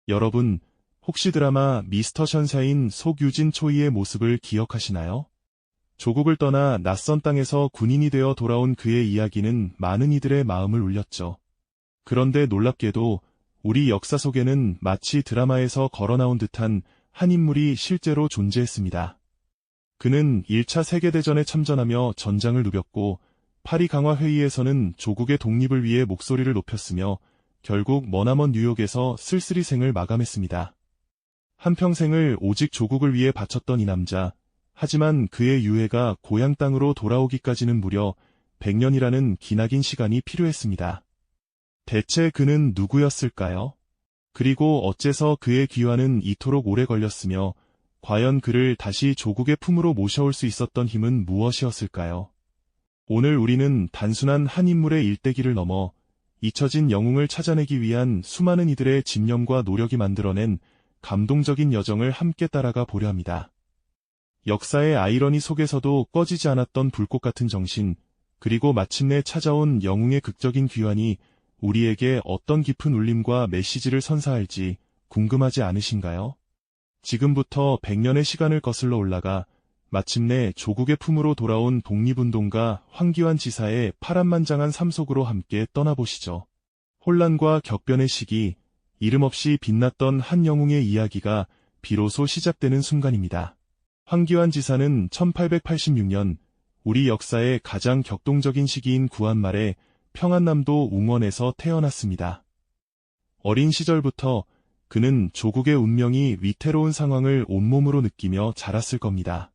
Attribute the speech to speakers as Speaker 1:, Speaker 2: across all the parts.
Speaker 1: 여러분, 혹시 드라마 미스터 션샤인 속 유진 초이의 모습을 기억하시나요? 조국을 떠나 낯선 땅에서 군인이 되어 돌아온 그의 이야기는 많은 이들의 마음을 울렸죠. 그런데 놀랍게도 우리 역사 속에는 마치 드라마에서 걸어나온 듯한 한 인물이 실제로 존재했습니다. 그는 1차 세계대전에 참전하며 전장을 누볐고 파리 강화회의에서는 조국의 독립을 위해 목소리를 높였으며 결국 머나먼 뉴욕에서 쓸쓸히 생을 마감했습니다. 한평생을 오직 조국을 위해 바쳤던 이 남자, 하지만 그의 유해가 고향 땅으로 돌아오기까지는 무려 100년이라는 기나긴 시간이 필요했습니다. 대체 그는 누구였을까요? 그리고 어째서 그의 귀환은 이토록 오래 걸렸으며 과연 그를 다시 조국의 품으로 모셔올 수 있었던 힘은 무엇이었을까요? 오늘 우리는 단순한 한 인물의 일대기를 넘어 잊혀진 영웅을 찾아내기 위한 수많은 이들의 집념과 노력이 만들어낸 감동적인 여정을 함께 따라가 보려 합니다. 역사의 아이러니 속에서도 꺼지지 않았던 불꽃 같은 정신, 그리고 마침내 찾아온 영웅의 극적인 귀환이 우리에게 어떤 깊은 울림과 메시지를 선사할지 궁금하지 않으신가요? 지금부터 100년의 시간을 거슬러 올라가 마침내 조국의 품으로 돌아온 독립운동가 황기환 지사의 파란만장한 삶 속으로 함께 떠나보시죠. 혼란과 격변의 시기, 이름 없이 빛났던 한 영웅의 이야기가 비로소 시작되는 순간입니다. 황기환 지사는 1886년 우리 역사의 가장 격동적인 시기인 구한말에 평안남도 웅원에서 태어났습니다. 어린 시절부터 그는 조국의 운명이 위태로운 상황을 온몸으로 느끼며 자랐을 겁니다.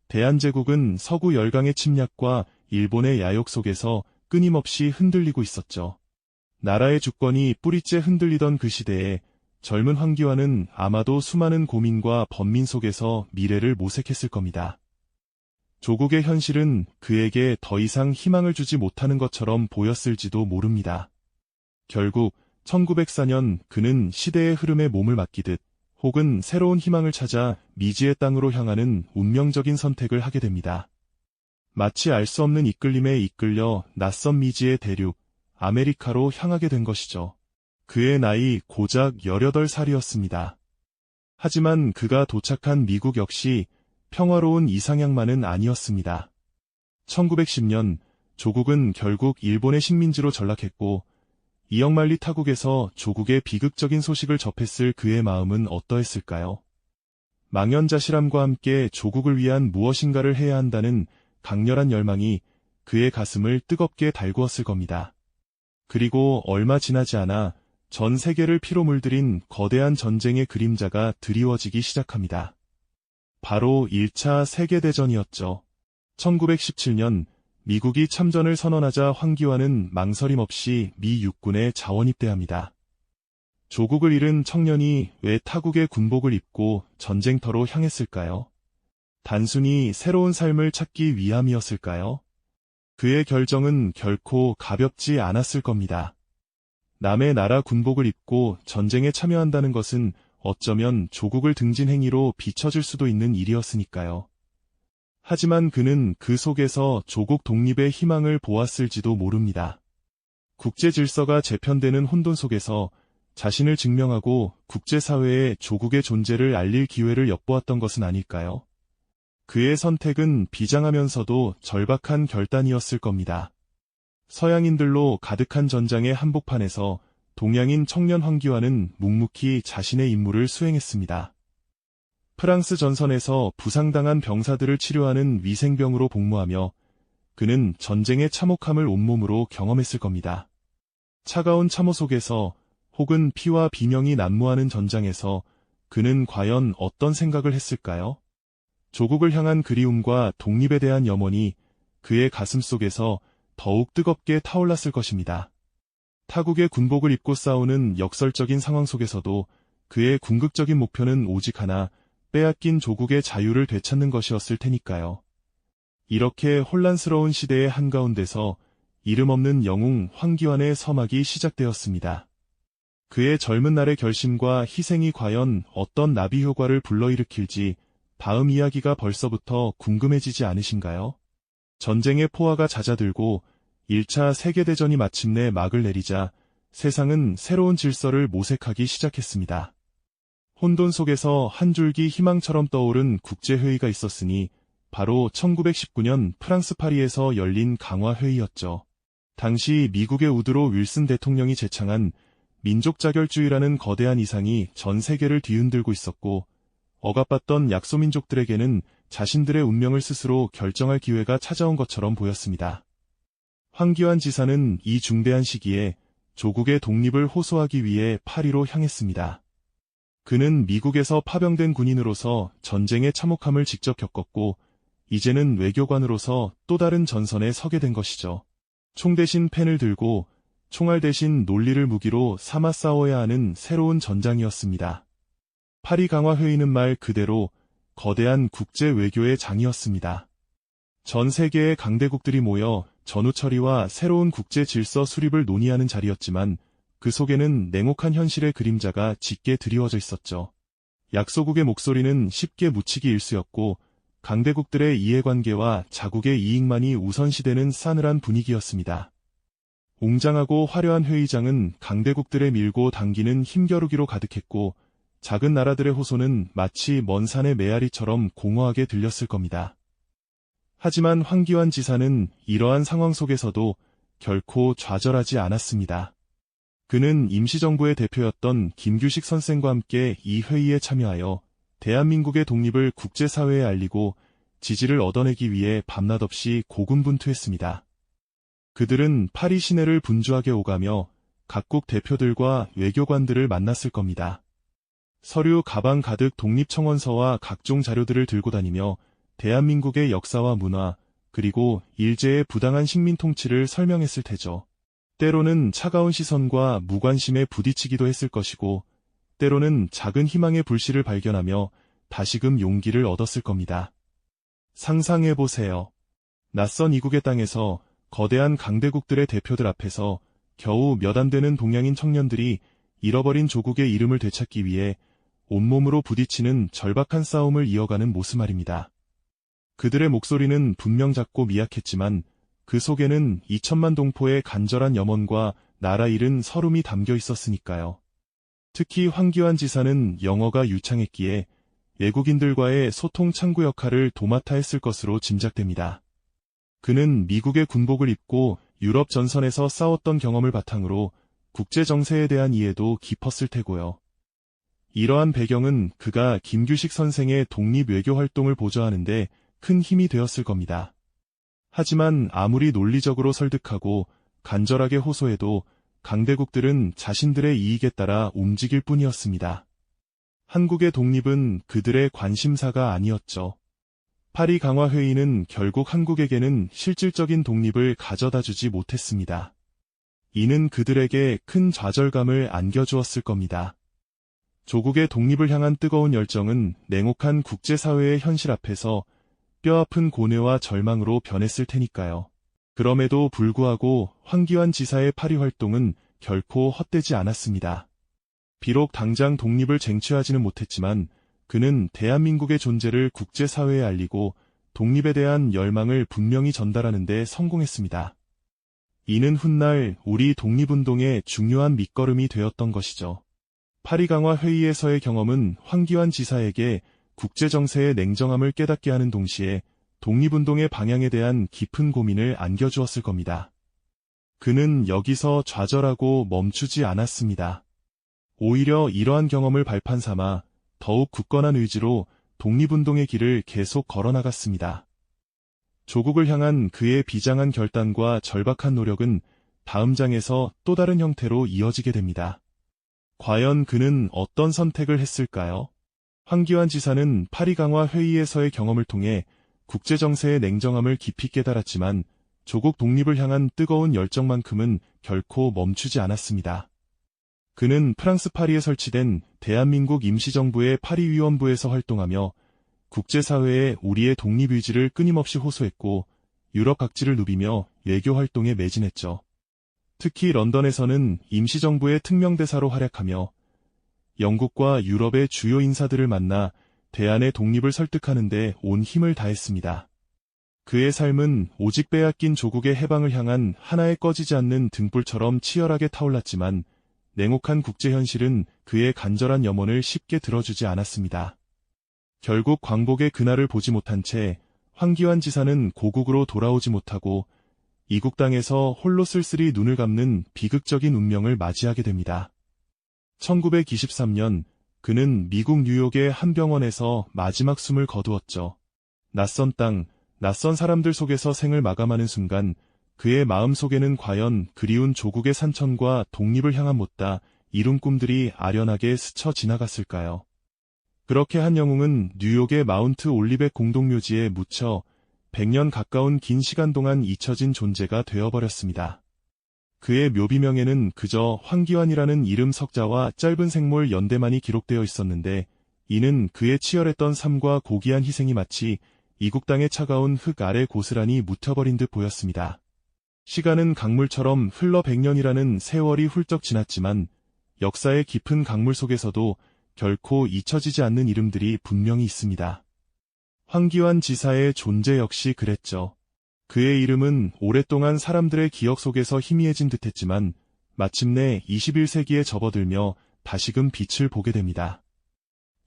Speaker 1: 대한제국은 서구 열강의 침략과 일본의 야욕 속에서 끊임없이 흔들리고 있었죠. 나라의 주권이 뿌리째 흔들리던 그 시대에 젊은 황기환은 아마도 수많은 고민과 번민 속에서 미래를 모색했을 겁니다. 조국의 현실은 그에게 더 이상 희망을 주지 못하는 것처럼 보였을지도 모릅니다. 결국 1904년 그는 시대의 흐름에 몸을 맡기듯 혹은 새로운 희망을 찾아 미지의 땅으로 향하는 운명적인 선택을 하게 됩니다. 마치 알 수 없는 이끌림에 이끌려 낯선 미지의 대륙, 아메리카로 향하게 된 것이죠. 그의 나이 고작 18살이었습니다. 하지만 그가 도착한 미국 역시 평화로운 이상향만은 아니었습니다. 1910년 조국은 결국 일본의 식민지로 전락했고 이억만리 타국에서 조국의 비극적인 소식을 접했을 그의 마음은 어떠했을까요? 망연자실함과 함께 조국을 위한 무엇인가를 해야 한다는 강렬한 열망이 그의 가슴을 뜨겁게 달구었을 겁니다. 그리고 얼마 지나지 않아 전 세계를 피로 물들인 거대한 전쟁의 그림자가 드리워지기 시작합니다. 바로 1차 세계대전이었죠. 1917년 미국이 참전을 선언하자 황기환은 망설임 없이 미 육군에 자원입대합니다. 조국을 잃은 청년이 왜 타국의 군복을 입고 전쟁터로 향했을까요? 단순히 새로운 삶을 찾기 위함이었을까요? 그의 결정은 결코 가볍지 않았을 겁니다. 남의 나라 군복을 입고 전쟁에 참여한다는 것은 어쩌면 조국을 등진 행위로 비춰질 수도 있는 일이었으니까요. 하지만 그는 그 속에서 조국 독립의 희망을 보았을지도 모릅니다. 국제 질서가 재편되는 혼돈 속에서 자신을 증명하고 국제사회에 조국의 존재를 알릴 기회를 엿보았던 것은 아닐까요? 그의 선택은 비장하면서도 절박한 결단이었을 겁니다. 서양인들로 가득한 전장의 한복판에서 동양인 청년 황기환은 묵묵히 자신의 임무를 수행했습니다. 프랑스 전선에서 부상당한 병사들을 치료하는 위생병으로 복무하며 그는 전쟁의 참혹함을 온몸으로 경험했을 겁니다. 차가운 참호 속에서 혹은 피와 비명이 난무하는 전장에서 그는 과연 어떤 생각을 했을까요? 조국을 향한 그리움과 독립에 대한 염원이 그의 가슴 속에서 더욱 뜨겁게 타올랐을 것입니다. 타국의 군복을 입고 싸우는 역설적인 상황 속에서도 그의 궁극적인 목표는 오직 하나, 빼앗긴 조국의 자유를 되찾는 것이었을 테니까요. 이렇게 혼란스러운 시대의 한가운데서 이름 없는 영웅 황기환의 서막이 시작되었습니다. 그의 젊은 날의 결심과 희생이 과연 어떤 나비 효과를 불러일으킬지 다음 이야기가 벌써부터 궁금해지지 않으신가요? 전쟁의 포화가 잦아들고 1차 세계대전이 마침내 막을 내리자 세상은 새로운 질서를 모색하기 시작했습니다. 혼돈 속에서 한 줄기 희망처럼 떠오른 국제회의가 있었으니 바로 1919년 프랑스 파리에서 열린 강화회의였죠. 당시 미국의 우드로 윌슨 대통령이 제창한 민족자결주의라는 거대한 이상이 전 세계를 뒤흔들고 있었고, 억압받던 약소민족들에게는 자신들의 운명을 스스로 결정할 기회가 찾아온 것처럼 보였습니다. 황기환 지사는 이 중대한 시기에 조국의 독립을 호소하기 위해 파리로 향했습니다. 그는 미국에서 파병된 군인으로서 전쟁의 참혹함을 직접 겪었고, 이제는 외교관으로서 또 다른 전선에 서게 된 것이죠. 총 대신 펜을 들고 총알 대신 논리를 무기로 삼아 싸워야 하는 새로운 전장이었습니다. 파리 강화회의는 말 그대로 거대한 국제 외교의 장이었습니다. 전 세계의 강대국들이 모여 전후 처리와 새로운 국제 질서 수립을 논의하는 자리였지만 그 속에는 냉혹한 현실의 그림자가 짙게 드리워져 있었죠. 약소국의 목소리는 쉽게 묻히기 일쑤였고 강대국들의 이해관계와 자국의 이익만이 우선시되는 싸늘한 분위기였습니다. 웅장하고 화려한 회의장은 강대국들의 밀고 당기는 힘겨루기로 가득했고 작은 나라들의 호소는 마치 먼 산의 메아리처럼 공허하게 들렸을 겁니다. 하지만 황기환 지사는 이러한 상황 속에서도 결코 좌절하지 않았습니다. 그는 임시정부의 대표였던 김규식 선생과 함께 이 회의에 참여하여 대한민국의 독립을 국제사회에 알리고 지지를 얻어내기 위해 밤낮 없이 고군분투했습니다. 그들은 파리 시내를 분주하게 오가며 각국 대표들과 외교관들을 만났을 겁니다. 서류 가방 가득 독립청원서와 각종 자료들을 들고 다니며 대한민국의 역사와 문화, 그리고 일제의 부당한 식민 통치를 설명했을 테죠. 때로는 차가운 시선과 무관심에 부딪히기도 했을 것이고, 때로는 작은 희망의 불씨를 발견하며 다시금 용기를 얻었을 겁니다. 상상해보세요. 낯선 이국의 땅에서 거대한 강대국들의 대표들 앞에서 겨우 몇 안 되는 동양인 청년들이 잃어버린 조국의 이름을 되찾기 위해 온몸으로 부딪히는 절박한 싸움을 이어가는 모습 말입니다. 그들의 목소리는 분명 작고 미약했지만 그 속에는 2천만 동포의 간절한 염원과 나라 잃은 서름이 담겨 있었으니까요. 특히 황기환 지사는 영어가 유창했기에 외국인들과의 소통 창구 역할을 도맡아 했을 것으로 짐작됩니다. 그는 미국의 군복을 입고 유럽 전선에서 싸웠던 경험을 바탕으로 국제 정세에 대한 이해도 깊었을 테고요. 이러한 배경은 그가 김규식 선생의 독립 외교 활동을 보좌하는데 큰 힘이 되었을 겁니다. 하지만 아무리 논리적으로 설득하고 간절하게 호소해도 강대국들은 자신들의 이익에 따라 움직일 뿐이었습니다. 한국의 독립은 그들의 관심사가 아니었죠. 파리 강화회의는 결국 한국에게는 실질적인 독립을 가져다주지 못했습니다. 이는 그들에게 큰 좌절감을 안겨주었을 겁니다. 조국의 독립을 향한 뜨거운 열정은 냉혹한 국제사회의 현실 앞에서 뼈아픈 고뇌와 절망으로 변했을 테니까요. 그럼에도 불구하고 황기환 지사의 파리 활동은 결코 헛되지 않았습니다. 비록 당장 독립을 쟁취하지는 못했지만 그는 대한민국의 존재를 국제사회에 알리고 독립에 대한 열망을 분명히 전달하는 데 성공했습니다. 이는 훗날 우리 독립운동의 중요한 밑거름이 되었던 것이죠. 파리 강화 회의에서의 경험은 황기환 지사에게 국제정세의 냉정함을 깨닫게 하는 동시에 독립운동의 방향에 대한 깊은 고민을 안겨주었을 겁니다. 그는 여기서 좌절하고 멈추지 않았습니다. 오히려 이러한 경험을 발판 삼아 더욱 굳건한 의지로 독립운동의 길을 계속 걸어나갔습니다. 조국을 향한 그의 비장한 결단과 절박한 노력은 다음 장에서 또 다른 형태로 이어지게 됩니다. 과연 그는 어떤 선택을 했을까요? 황기환 지사는 파리 강화 회의에서의 경험을 통해 국제정세의 냉정함을 깊이 깨달았지만 조국 독립을 향한 뜨거운 열정만큼은 결코 멈추지 않았습니다. 그는 프랑스 파리에 설치된 대한민국 임시정부의 파리위원부에서 활동하며 국제사회에 우리의 독립의지를 끊임없이 호소했고 유럽 각지를 누비며 외교활동에 매진했죠. 특히 런던에서는 임시정부의 특명대사로 활약하며 영국과 유럽의 주요 인사들을 만나 대한의 독립을 설득하는 데 온 힘을 다했습니다. 그의 삶은 오직 빼앗긴 조국의 해방을 향한 하나의 꺼지지 않는 등불처럼 치열하게 타올랐지만 냉혹한 국제 현실은 그의 간절한 염원을 쉽게 들어주지 않았습니다. 결국 광복의 그날을 보지 못한 채 황기환 지사는 고국으로 돌아오지 못하고 이국 땅에서 홀로 쓸쓸히 눈을 감는 비극적인 운명을 맞이하게 됩니다. 1923년 그는 미국 뉴욕의 한 병원에서 마지막 숨을 거두었죠. 낯선 땅, 낯선 사람들 속에서 생을 마감하는 순간 그의 마음속에는 과연 그리운 조국의 산천과 독립을 향한 못다 이룬 꿈들이 아련하게 스쳐 지나갔을까요? 그렇게 한 영웅은 뉴욕의 마운트 올리백 공동묘지에 묻혀 100년 가까운 긴 시간 동안 잊혀진 존재가 되어버렸습니다. 그의 묘비명에는 그저 황기환이라는 이름 석자와 짧은 생몰 연대만이 기록되어 있었는데 이는 그의 치열했던 삶과 고귀한 희생이 마치 이국 땅의 차가운 흙 아래 고스란히 묻혀버린 듯 보였습니다. 시간은 강물처럼 흘러 100년이라는 세월이 훌쩍 지났지만 역사의 깊은 강물 속에서도 결코 잊혀지지 않는 이름들이 분명히 있습니다. 황기환 지사의 존재 역시 그랬죠. 그의 이름은 오랫동안 사람들의 기억 속에서 희미해진 듯했지만 마침내 21세기에 접어들며 다시금 빛을 보게 됩니다.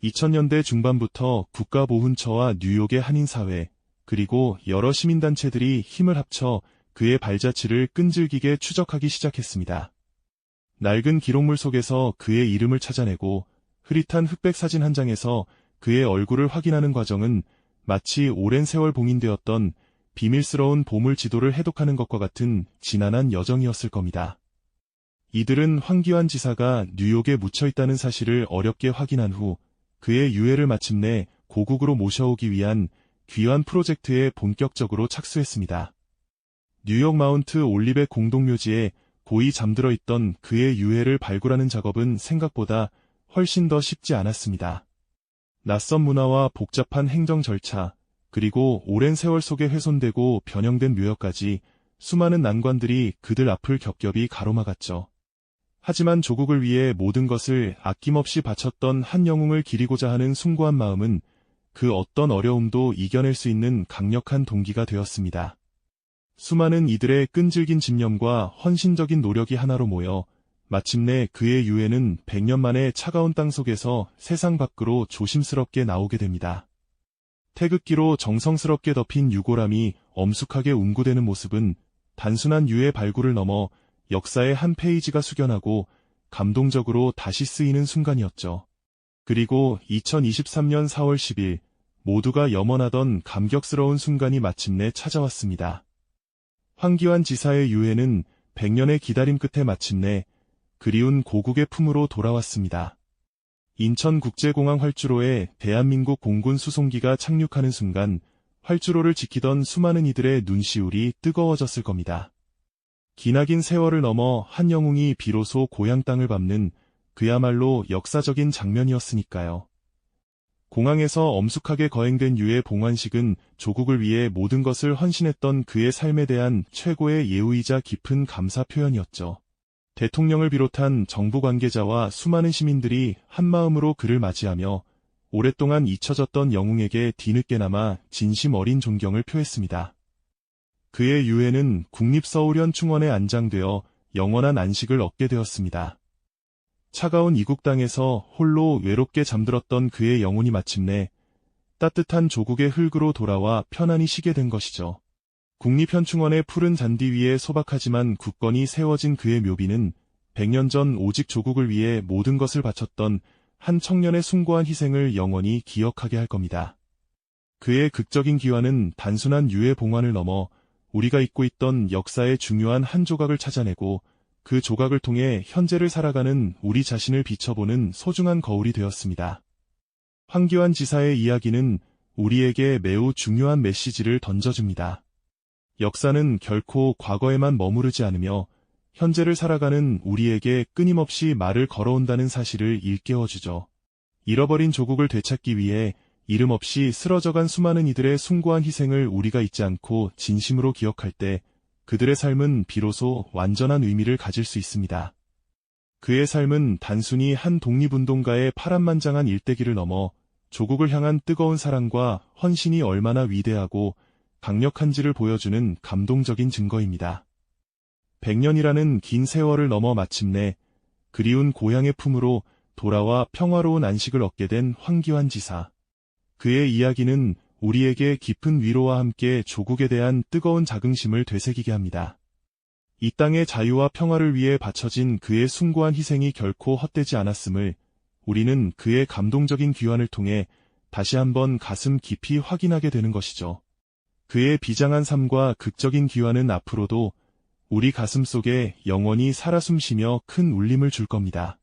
Speaker 1: 2000년대 중반부터 국가보훈처와 뉴욕의 한인사회, 그리고 여러 시민단체들이 힘을 합쳐 그의 발자취를 끈질기게 추적하기 시작했습니다. 낡은 기록물 속에서 그의 이름을 찾아내고 흐릿한 흑백 사진 한 장에서 그의 얼굴을 확인하는 과정은 마치 오랜 세월 봉인되었던 비밀스러운 보물 지도를 해독하는 것과 같은 지난한 여정이었을 겁니다. 이들은 황기환 지사가 뉴욕에 묻혀있다는 사실을 어렵게 확인한 후 그의 유해를 마침내 고국으로 모셔오기 위한 귀환 프로젝트에 본격적으로 착수했습니다. 뉴욕 마운트 올리백 공동묘지에 고이 잠들어 있던 그의 유해를 발굴하는 작업은 생각보다 훨씬 더 쉽지 않았습니다. 낯선 문화와 복잡한 행정 절차, 그리고 오랜 세월 속에 훼손되고 변형된 묘역까지 수많은 난관들이 그들 앞을 겹겹이 가로막았죠. 하지만 조국을 위해 모든 것을 아낌없이 바쳤던 한 영웅을 기리고자 하는 숭고한 마음은 그 어떤 어려움도 이겨낼 수 있는 강력한 동기가 되었습니다. 수많은 이들의 끈질긴 집념과 헌신적인 노력이 하나로 모여 마침내 그의 유해는 100년 만에 차가운 땅 속에서 세상 밖으로 조심스럽게 나오게 됩니다. 태극기로 정성스럽게 덮인 유골함이 엄숙하게 운구되는 모습은 단순한 유해 발굴을 넘어 역사의 한 페이지가 숙연하고 감동적으로 다시 쓰이는 순간이었죠. 그리고 2023년 4월 10일 모두가 염원하던 감격스러운 순간이 마침내 찾아왔습니다. 황기환 지사의 유해는 100년의 기다림 끝에 마침내 그리운 고국의 품으로 돌아왔습니다. 인천국제공항 활주로에 대한민국 공군 수송기가 착륙하는 순간 활주로를 지키던 수많은 이들의 눈시울이 뜨거워졌을 겁니다. 기나긴 세월을 넘어 한 영웅이 비로소 고향 땅을 밟는 그야말로 역사적인 장면이었으니까요. 공항에서 엄숙하게 거행된 유해 봉환식은 조국을 위해 모든 것을 헌신했던 그의 삶에 대한 최고의 예우이자 깊은 감사 표현이었죠. 대통령을 비롯한 정부 관계자와 수많은 시민들이 한마음으로 그를 맞이하며 오랫동안 잊혀졌던 영웅에게 뒤늦게나마 진심 어린 존경을 표했습니다. 그의 유해는 국립서울현 충원에 안장되어 영원한 안식을 얻게 되었습니다. 차가운 이국 땅에서 홀로 외롭게 잠들었던 그의 영혼이 마침내 따뜻한 조국의 흙으로 돌아와 편안히 쉬게 된 것이죠. 국립현충원의 푸른 잔디 위에 소박하지만 굳건히 세워진 그의 묘비는 100년 전 오직 조국을 위해 모든 것을 바쳤던 한 청년의 숭고한 희생을 영원히 기억하게 할 겁니다. 그의 극적인 기환은 단순한 유해 봉환을 넘어 우리가 잊고 있던 역사의 중요한 한 조각을 찾아내고 그 조각을 통해 현재를 살아가는 우리 자신을 비춰보는 소중한 거울이 되었습니다. 황기환 지사의 이야기는 우리에게 매우 중요한 메시지를 던져줍니다. 역사는 결코 과거에만 머무르지 않으며 현재를 살아가는 우리에게 끊임없이 말을 걸어온다는 사실을 일깨워주죠. 잃어버린 조국을 되찾기 위해 이름 없이 쓰러져간 수많은 이들의 숭고한 희생을 우리가 잊지 않고 진심으로 기억할 때 그들의 삶은 비로소 완전한 의미를 가질 수 있습니다. 그의 삶은 단순히 한 독립운동가의 파란만장한 일대기를 넘어 조국을 향한 뜨거운 사랑과 헌신이 얼마나 위대하고 강력한지를 보여주는 감동적인 증거입니다. 100년이라는 긴 세월을 넘어 마침내 그리운 고향의 품으로 돌아와 평화로운 안식을 얻게 된 황기환 지사. 그의 이야기는 우리에게 깊은 위로와 함께 조국에 대한 뜨거운 자긍심을 되새기게 합니다. 이 땅의 자유와 평화를 위해 바쳐진 그의 숭고한 희생이 결코 헛되지 않았음을 우리는 그의 감동적인 귀환을 통해 다시 한번 가슴 깊이 확인하게 되는 것이죠. 그의 비장한 삶과 극적인 귀환은 앞으로도 우리 가슴 속에 영원히 살아 숨쉬며 큰 울림을 줄 겁니다.